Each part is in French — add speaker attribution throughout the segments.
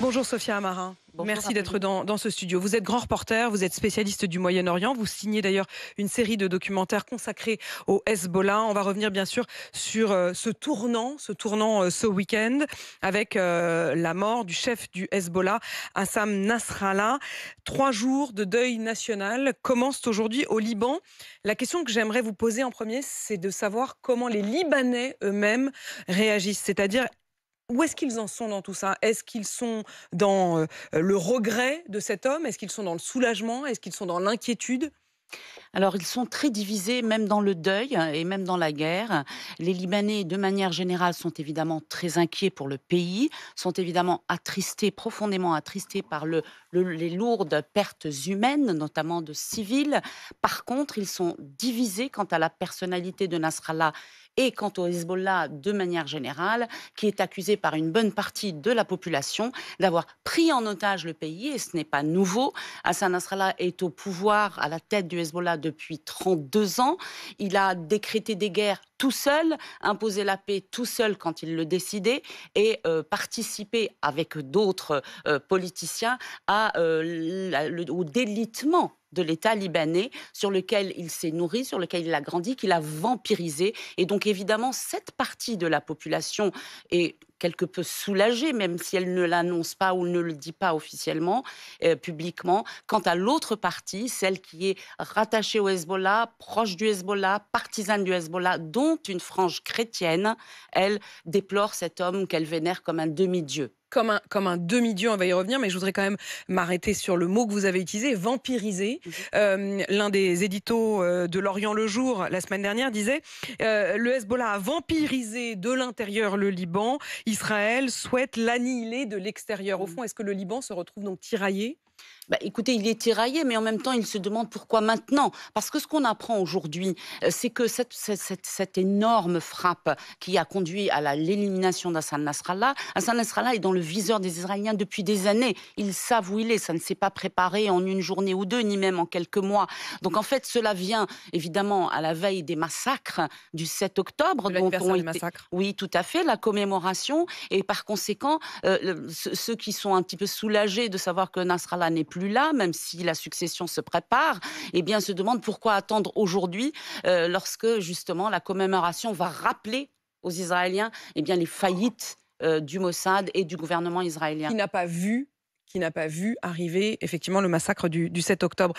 Speaker 1: Bonjour Sophia Amarin.
Speaker 2: Bonjour
Speaker 1: Merci d'être
Speaker 2: Apolline.
Speaker 1: dans ce studio. Vous êtes grand reporter, vous êtes spécialiste du Moyen-Orient. Vous signez d'ailleurs une série de documentaires consacrés au Hezbollah. On va revenir bien sûr sur ce week-end avec la mort du chef du Hezbollah, Hassan Nasrallah. 3 jours de deuil national commencent aujourd'hui au Liban. La question que j'aimerais vous poser en premier, c'est de savoir comment les Libanais eux-mêmes réagissent. C'est-à-dire, où est-ce qu'ils en sont dans tout ça? Est-ce qu'ils sont dans le regret de cet homme? Est-ce qu'ils sont dans le soulagement? Est-ce qu'ils sont dans l'inquiétude?
Speaker 2: Alors, ils sont très divisés, même dans le deuil et même dans la guerre. Les Libanais, de manière générale, sont évidemment très inquiets pour le pays, sont évidemment attristés, profondément attristés par les lourdes pertes humaines, notamment de civils. Par contre, ils sont divisés quant à la personnalité de Nasrallah et quant au Hezbollah de manière générale, qui est accusé par une bonne partie de la population d'avoir pris en otage le pays, et ce n'est pas nouveau. Hassan Nasrallah est au pouvoir, à la tête du Hezbollah depuis 32 ans. Il a décrété des guerres tout seul, imposé la paix tout seul quand il le décidait, et participé avec d'autres politiciens au délitement de l'État libanais, sur lequel il s'est nourri, sur lequel il a grandi, qu'il a vampirisé. Et donc évidemment, cette partie de la population est quelque peu soulagée, même si elle ne l'annonce pas ou ne le dit pas officiellement, publiquement. Quant à l'autre partie, celle qui est rattachée au Hezbollah, proche du Hezbollah, partisane du Hezbollah, dont une frange chrétienne, elle déplore cet homme qu'elle vénère comme un demi-dieu.
Speaker 1: Comme un demi-dieu, on va y revenir, mais je voudrais quand même m'arrêter sur le mot que vous avez utilisé, vampiriser. L'un des éditos de L'Orient le Jour, la semaine dernière, disait le Hezbollah a vampirisé de l'intérieur le Liban. Israël souhaite l'annihiler de l'extérieur. Au fond, est-ce que le Liban se retrouve donc tiraillé?
Speaker 2: Écoutez, il est tiraillé, mais en même temps, il se demande pourquoi maintenant. Parce que ce qu'on apprend aujourd'hui, c'est que cette énorme frappe qui a conduit à l'élimination d'Hassan Nasrallah, Hassan Nasrallah est dans le viseur des Israéliens depuis des années. Ils savent où il est. Ça ne s'est pas préparé en une journée ou deux, ni même en quelques mois. Donc en fait, cela vient évidemment à la veille des massacres du 7 octobre.
Speaker 1: De l'anniversaire du massacre.
Speaker 2: Oui, tout à fait, la commémoration. Et par conséquent, ceux qui sont un petit peu soulagés de savoir que Nasrallah n'est plus là, même si la succession se prépare, eh bien, se demandent pourquoi attendre aujourd'hui, lorsque justement la commémoration va rappeler aux Israéliens les faillites du Mossad et du gouvernement israélien.
Speaker 1: Qui n'a pas vu arriver effectivement le massacre du 7 octobre.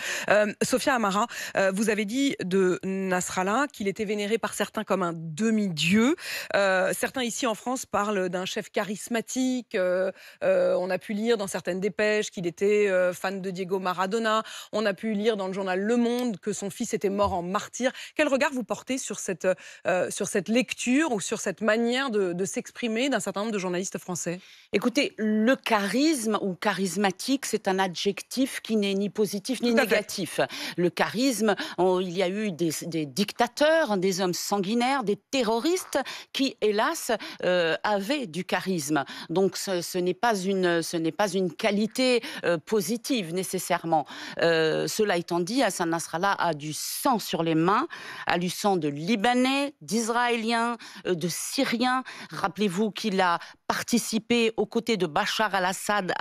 Speaker 1: Sophia Amara, vous avez dit de Nasrallah qu'il était vénéré par certains comme un demi-dieu. Certains ici en France parlent d'un chef charismatique. On a pu lire dans certaines dépêches qu'il était fan de Diego Maradona. On a pu lire dans le journal Le Monde que son fils était mort en martyr. Quel regard vous portez sur cette lecture ou sur cette manière de s'exprimer d'un certain nombre de journalistes français?
Speaker 2: Écoutez, le charisme ou charismatique, c'est un adjectif qui n'est ni positif ni négatif. Le charisme, il y a eu des dictateurs, des hommes sanguinaires, des terroristes qui, hélas, avaient du charisme. Donc, ce n'est pas une qualité positive nécessairement. Cela étant dit, Hassan Nasrallah a du sang sur les mains, a du sang de Libanais, d'Israéliens, de Syriens. Rappelez-vous qu'il a participé aux côtés de Bachar al-Assad,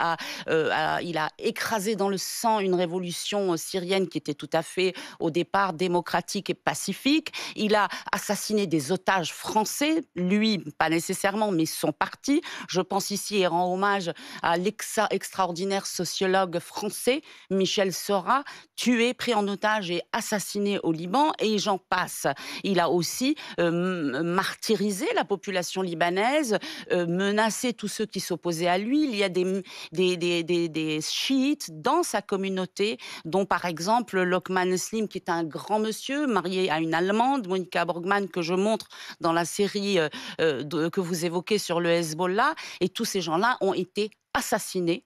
Speaker 2: il a écrasé dans le sang une révolution syrienne qui était tout à fait, au départ, démocratique et pacifique. Il a assassiné des otages français, lui, pas nécessairement, mais son parti. Je pense ici et rends hommage à l'extraordinaire sociologue français, Michel Seurat, tué, pris en otage et assassiné au Liban, et j'en passe. Il a aussi martyrisé la population libanaise, menacé tous ceux qui s'opposaient à lui. Il y a des chiites dans sa communauté, dont par exemple Lokman Slim, qui est un grand monsieur, marié à une Allemande, Monica Borgmann, que je montre dans la série que vous évoquez sur le Hezbollah. Et tous ces gens-là ont été assassinés,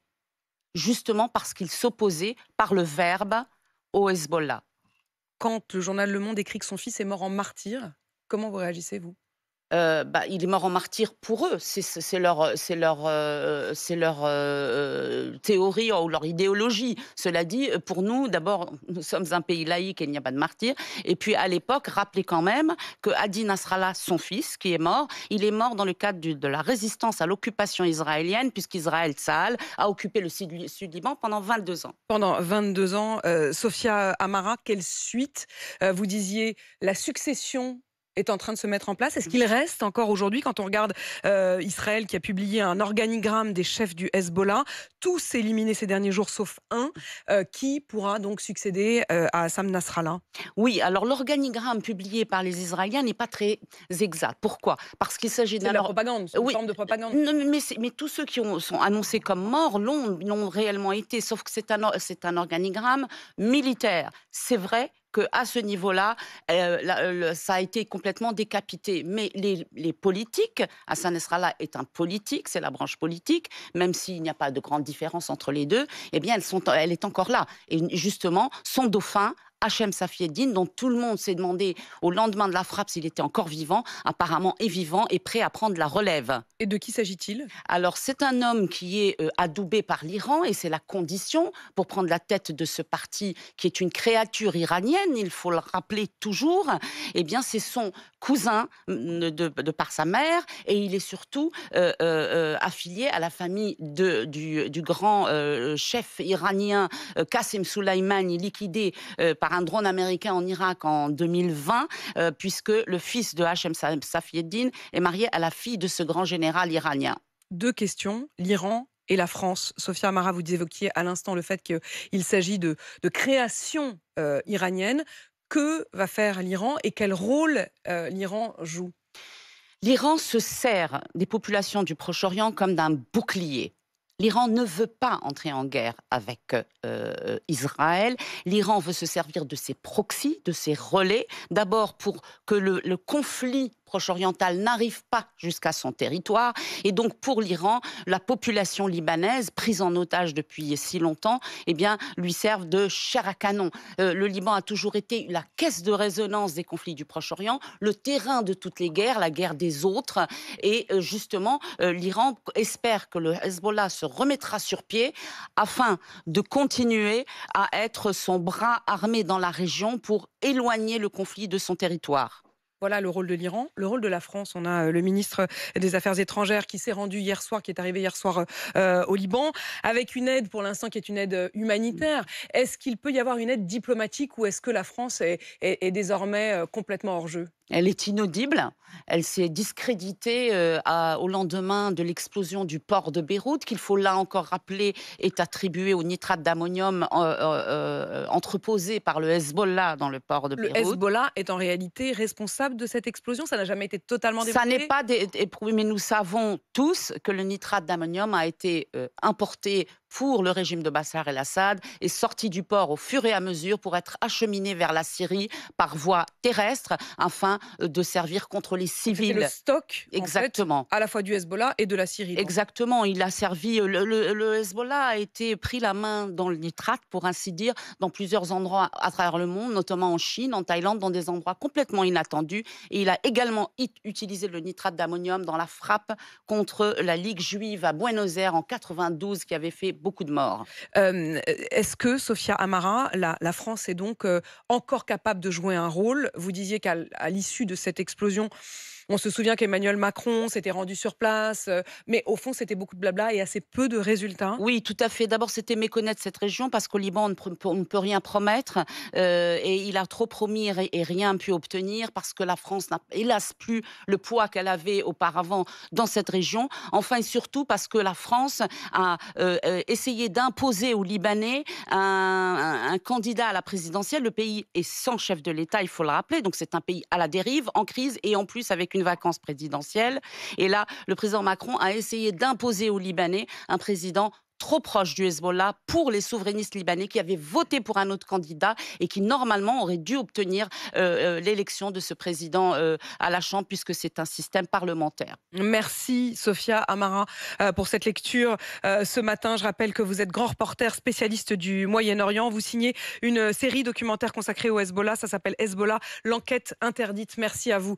Speaker 2: justement parce qu'ils s'opposaient par le verbe au Hezbollah.
Speaker 1: Quand le journal Le Monde écrit que son fils est mort en martyr, comment vous réagissez, vous?
Speaker 2: Il est mort en martyr pour eux. C'est leur théorie ou leur idéologie. Cela dit, pour nous, d'abord, nous sommes un pays laïque et il n'y a pas de martyrs. Et puis, à l'époque, rappelez quand même que Hadi Nasrallah, son fils, qui est mort, il est mort dans le cadre de la résistance à l'occupation israélienne, puisqu'Israël, Tsahal, a occupé le Sud-Liban pendant 22 ans.
Speaker 1: Pendant 22 ans, Sophia Amara, quelle suite? Vous disiez la succession est en train de se mettre en place. Est-ce qu'il reste encore aujourd'hui, quand on regarde Israël qui a publié un organigramme des chefs du Hezbollah, tous éliminés ces derniers jours sauf un, qui pourra donc succéder à Hassan Nasrallah?
Speaker 2: Oui, alors l'organigramme publié par les Israéliens n'est pas très exact. Pourquoi? Parce qu'il s'agit
Speaker 1: C'est de la propagande, c'est une
Speaker 2: Oui,
Speaker 1: forme de propagande.
Speaker 2: non, mais tous ceux qui sont annoncés comme morts l'ont réellement été, sauf que c'est un organigramme militaire. C'est vrai qu'à ce niveau-là, ça a été complètement décapité. Mais les politiques, Hassan Nasrallah est un politique, c'est la branche politique, même s'il n'y a pas de grande différence entre les deux, eh bien, elle est encore là. Et justement, son dauphin, Hachem Safieddine, dont tout le monde s'est demandé au lendemain de la frappe s'il était encore vivant, apparemment est vivant et prêt à prendre la relève.
Speaker 1: Et de qui s'agit-il?
Speaker 2: Alors, c'est un homme qui est adoubé par l'Iran et c'est la condition pour prendre la tête de ce parti qui est une créature iranienne, il faut le rappeler toujours. Eh bien, c'est son cousin de par sa mère et il est surtout affilié à la famille du grand chef iranien Qasem Soleimani, liquidé par un drone américain en Irak en 2020, puisque le fils de Hachem Safieddine est marié à la fille de ce grand général iranien.
Speaker 1: Deux questions, l'Iran et la France. Sophia Amara, vous évoquiez à l'instant le fait qu'il s'agit de création iranienne. Que va faire l'Iran et quel rôle l'Iran joue?
Speaker 2: L'Iran se sert des populations du Proche-Orient comme d'un bouclier. L'Iran ne veut pas entrer en guerre avec Israël. L'Iran veut se servir de ses proxys, de ses relais, d'abord pour que le conflit proche-oriental n'arrive pas jusqu'à son territoire. Et donc, pour l'Iran, la population libanaise, prise en otage depuis si longtemps, eh bien, lui servent de chair à canon. Le Liban a toujours été la caisse de résonance des conflits du Proche-Orient, le terrain de toutes les guerres, la guerre des autres. Et justement, l'Iran espère que le Hezbollah se remettra sur pied afin de continuer à être son bras armé dans la région pour éloigner le conflit de son territoire.
Speaker 1: Voilà le rôle de l'Iran. Le rôle de la France, on a le ministre des Affaires étrangères qui s'est rendu hier soir, qui est arrivé hier soir au Liban, avec une aide pour l'instant qui est une aide humanitaire. Est-ce qu'il peut y avoir une aide diplomatique ou est-ce que la France est désormais complètement hors jeu?
Speaker 2: Elle est inaudible. Elle s'est discréditée au lendemain de l'explosion du port de Beyrouth, qu'il faut là encore rappeler, est attribué au nitrate d'ammonium entreposé par le Hezbollah dans le port de Beyrouth.
Speaker 1: Le Hezbollah est en réalité responsable de cette explosion? Ça n'a jamais été totalement
Speaker 2: Ça
Speaker 1: démontré?
Speaker 2: n'est pas éprouvé, mais nous savons tous que le nitrate d'ammonium a été importé pour le régime de Bachar el-Assad et sorti du port au fur et à mesure pour être acheminé vers la Syrie par voie terrestre afin de servir contre les civils.
Speaker 1: C'est le stock,
Speaker 2: exactement,
Speaker 1: en fait, à la fois du Hezbollah et de la Syrie. Donc.
Speaker 2: Exactement, il a servi. Le Hezbollah a été pris la main dans le nitrate, pour ainsi dire, dans plusieurs endroits à travers le monde, notamment en Chine, en Thaïlande, dans des endroits complètement inattendus. Et il a également utilisé le nitrate d'ammonium dans la frappe contre la Ligue juive à Buenos Aires en 92, qui avait fait beaucoup de morts.
Speaker 1: Est-ce que, Sophia Amara, la France est donc encore capable de jouer un rôle? Vous disiez qu'à l'issue de cette explosion, on se souvient qu'Emmanuel Macron s'était rendu sur place, mais au fond, c'était beaucoup de blabla et assez peu de résultats.
Speaker 2: Oui, tout à fait. D'abord, c'était méconnaître cette région parce qu'au Liban, on ne peut rien promettre et il a trop promis et rien pu obtenir parce que la France n'a hélas plus le poids qu'elle avait auparavant dans cette région. Enfin et surtout parce que la France a essayé d'imposer aux Libanais un candidat à la présidentielle. Le pays est sans chef de l'État, il faut le rappeler. Donc c'est un pays à la dérive, en crise et en plus avec une vacance présidentielle. Et là, le président Macron a essayé d'imposer aux Libanais un président trop proche du Hezbollah pour les souverainistes libanais qui avaient voté pour un autre candidat et qui normalement auraient dû obtenir l'élection de ce président à la Chambre puisque c'est un système parlementaire.
Speaker 1: Merci Sophia Amara pour cette lecture ce matin. Je rappelle que vous êtes grand reporter spécialiste du Moyen-Orient. Vous signez une série documentaire consacrée au Hezbollah. Ça s'appelle Hezbollah, l'enquête interdite. Merci à vous.